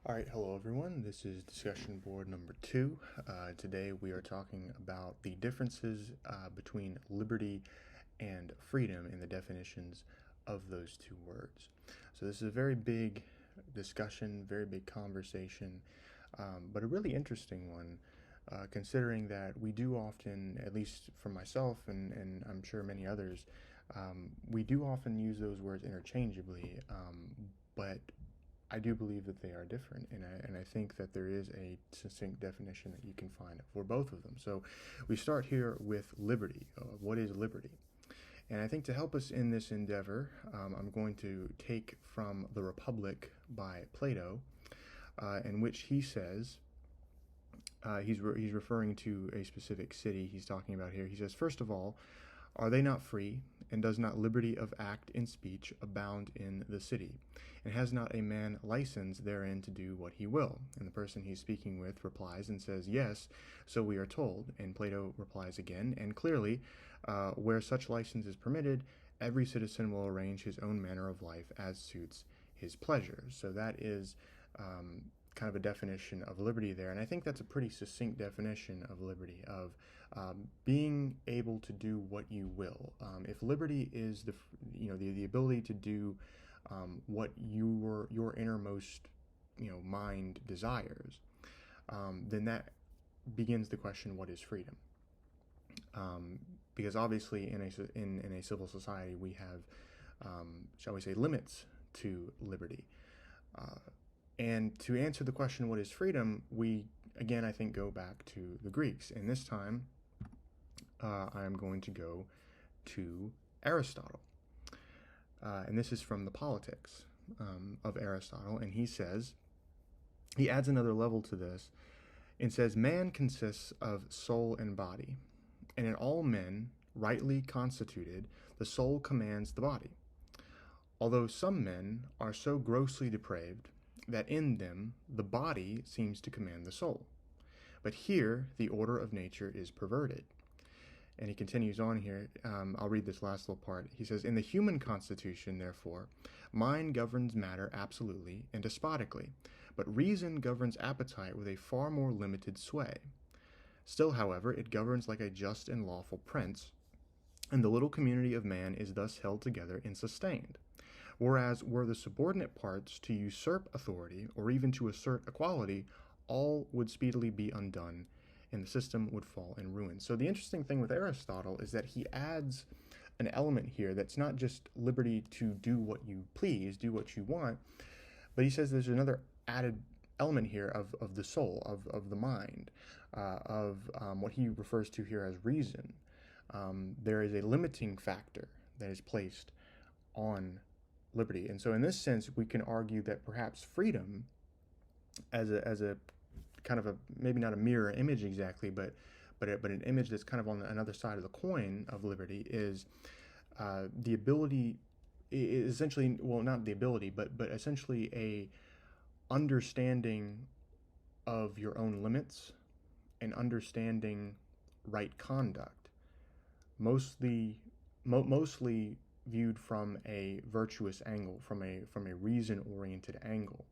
All right, hello everyone. This is discussion board number 2. Today we are talking about the differences between liberty and freedom in the definitions of those two words. So this is a very big discussion, very big conversation, but a really interesting one, considering that we do often, at least for myself and I'm sure many others, we do often use those words interchangeably, but I do believe that they are different, and I think that there is a succinct definition that you can find for both of them. So we start here with liberty. What is liberty? And I think to help us in this endeavor, I'm going to take from The Republic by Plato, in which he says, he's referring to a specific city he's talking about here. He says, first of all, are they not free? And does not liberty of act and speech abound in the city? And has not a man license therein to do what he will? And the person he's speaking with replies and says, yes, so we are told. And Plato replies again, and clearly, where such license is permitted, every citizen will arrange his own manner of life as suits his pleasure. So that is kind of a definition of liberty there. And I think that's a pretty succinct definition of liberty, of being able to do what you will. If liberty is the ability to do what your innermost mind desires, then that begins the question: what is freedom? Because obviously, in a civil society, we have, shall we say, limits to liberty. And to answer the question, what is freedom, we again, I think, go back to the Greeks. And this time, I'm going to go to Aristotle. And this is from the Politics of Aristotle. And he adds another level to this and says, man consists of soul and body. And in all men, rightly constituted, the soul commands the body. Although some men are so grossly depraved that in them the body seems to command the soul. But here the order of nature is perverted. And he continues on here. I'll read this last little part. He says, in the human constitution, therefore, mind governs matter absolutely and despotically, but reason governs appetite with a far more limited sway. Still, however, it governs like a just and lawful prince, and the little community of man is thus held together and sustained. Whereas, were the subordinate parts to usurp authority or even to assert equality, all would speedily be undone and the system would fall in ruin. So the interesting thing with Aristotle is that he adds an element here that's not just liberty to do what you please, do what you want, but he says there's another added element here of the soul, of the mind, of what he refers to here as reason. There is a limiting factor that is placed on liberty. And so in this sense, we can argue that perhaps freedom as a kind of a, maybe not a mirror image exactly, but an image that's kind of on another side of the coin of liberty is the ability, essentially, well, not the ability, but essentially a understanding of your own limits and understanding right conduct, mostly viewed from a virtuous angle, from a reason oriented angle.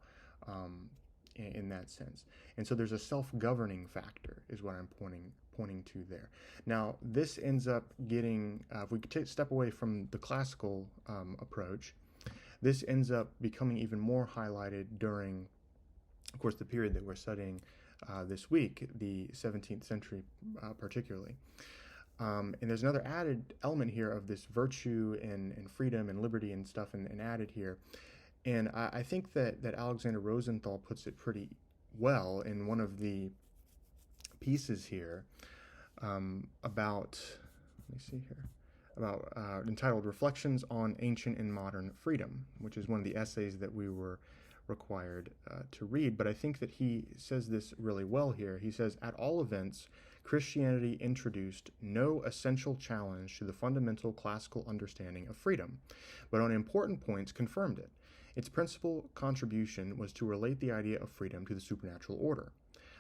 In that sense. And so there's a self-governing factor is what I'm pointing to there. Now, this ends up getting, if we could step away from the classical approach, this ends up becoming even more highlighted during, of course, the period that we're studying this week, the 17th century particularly. And there's another added element here of this virtue and freedom and liberty and stuff and added here. And I think that Alexander Rosenthal puts it pretty well in one of the pieces here about, let me see here, about entitled Reflections on Ancient and Modern Freedom, which is one of the essays that we were required to read. But I think that he says this really well here. He says, at all events, Christianity introduced no essential challenge to the fundamental classical understanding of freedom, but on important points confirmed it. Its principal contribution was to relate the idea of freedom to the supernatural order.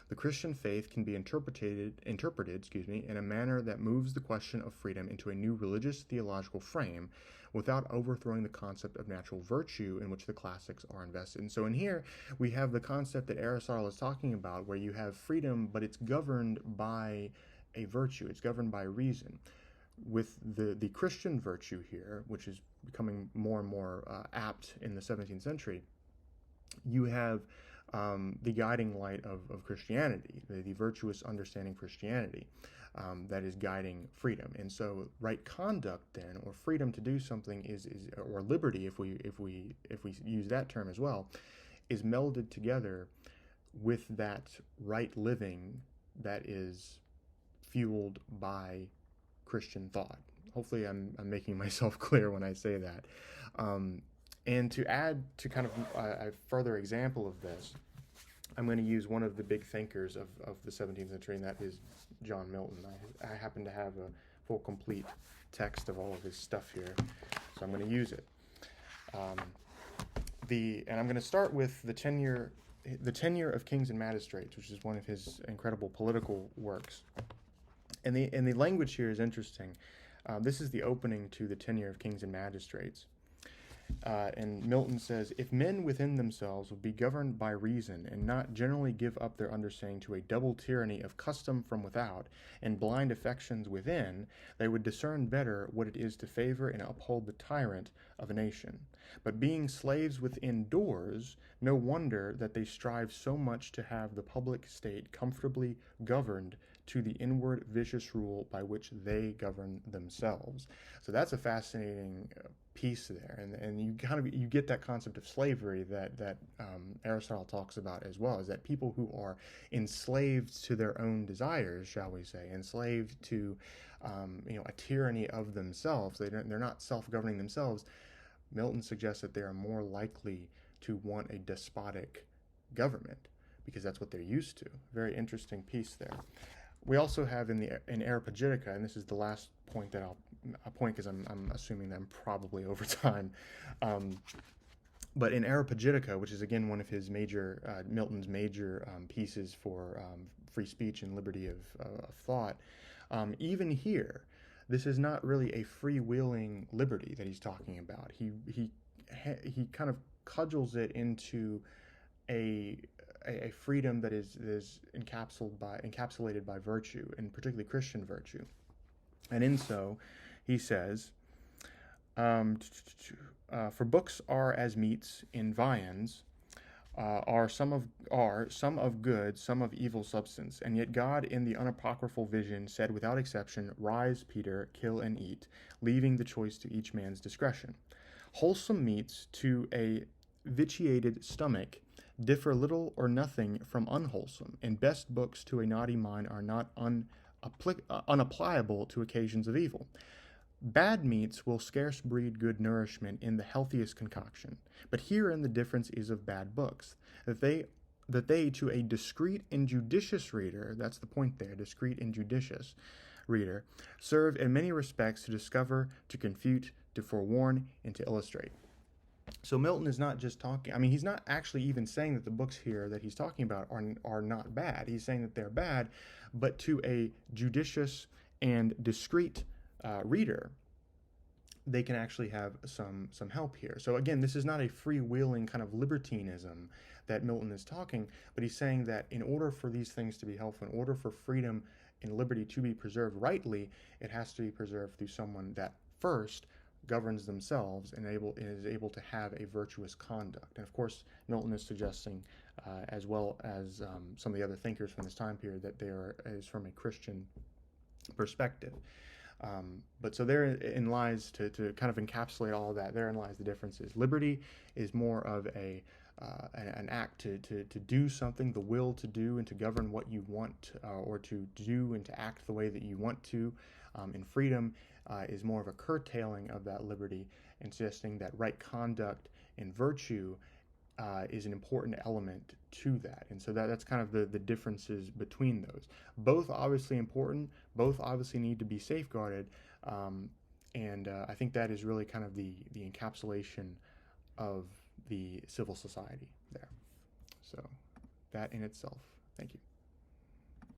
The Christian faith can be interpreted, in a manner that moves the question of freedom into a new religious theological frame without overthrowing the concept of natural virtue in which the classics are invested. And so in here, we have the concept that Aristotle is talking about, where you have freedom, but it's governed by a virtue. It's governed by reason. With the Christian virtue here, which is becoming more and more apt in the 17th century, you have the guiding light of Christianity, the virtuous understanding Christianity that is guiding freedom. And so right conduct then, or freedom to do something, is or liberty, if we use that term as well, is melded together with that right living that is fueled by Christian thought. Hopefully I'm making myself clear when I say that. And to add to kind of a further example of this, I'm going to use one of the big thinkers of the 17th century, and that is John Milton. I happen to have a full complete text of all of his stuff here, so I'm going to use it. And I'm going to start with the tenure of Kings and Magistrates, which is one of his incredible political works. And the language here is interesting. This is the opening to the tenure of Kings and Magistrates. And Milton says, if men within themselves would be governed by reason and not generally give up their understanding to a double tyranny of custom from without and blind affections within, they would discern better what it is to favor and uphold the tyrant of a nation. But being slaves within doors, no wonder that they strive so much to have the public state comfortably governed to the inward vicious rule by which they govern themselves. So that's a fascinating piece there, and you get that concept of slavery that Aristotle talks about as well, is that people who are enslaved to their own desires, shall we say, enslaved to a tyranny of themselves, they're not self-governing themselves. Milton suggests that they are more likely to want a despotic government because that's what they're used to. Very interesting piece there. We also have in Areopagitica, and this is the last point that I'll point because I'm assuming that I'm probably over time. But in Areopagitica, which is again one of his Milton's major pieces for free speech and liberty of thought, even here, this is not really a freewheeling liberty that he's talking about. He kind of cudgels it into a freedom that is encapsulated by virtue, and particularly Christian virtue. And in so, he says, for books are as meats in viands, are some of good, some of evil substance. And yet God in the unapocryphal vision said without exception, rise, Peter, kill and eat, leaving the choice to each man's discretion. Wholesome meats to a vitiated stomach differ little or nothing from unwholesome, and best books to a naughty mind are not unapplicable to occasions of evil. Bad meats will scarce breed good nourishment in the healthiest concoction, but herein the difference is of bad books, that they to a discreet and judicious reader, that's the point there, discreet and judicious reader, serve in many respects to discover, to confute, to forewarn, and to illustrate. So Milton is not just talking, he's not actually even saying that the books here that he's talking about are not bad. He's saying that they're bad, but to a judicious and discreet reader, they can actually have some help here. So again, this is not a freewheeling kind of libertinism that Milton is talking, but he's saying that in order for these things to be helpful, in order for freedom and liberty to be preserved rightly, it has to be preserved through someone that first governs themselves and is able to have a virtuous conduct. And of course, Milton is suggesting, as well as some of the other thinkers from this time period, that is from a Christian perspective. But so therein lies, to kind of encapsulate all of that, therein lies the differences. Liberty is more of an act to do something, the will to do and to govern what you want, or to do and to act the way that you want to. And freedom is more of a curtailing of that liberty, and suggesting that right conduct and virtue is an important element to that. And so that's kind of the differences between those. Both obviously important, both obviously need to be safeguarded, and I think that is really kind of the encapsulation of the civil society there. So that in itself. Thank you.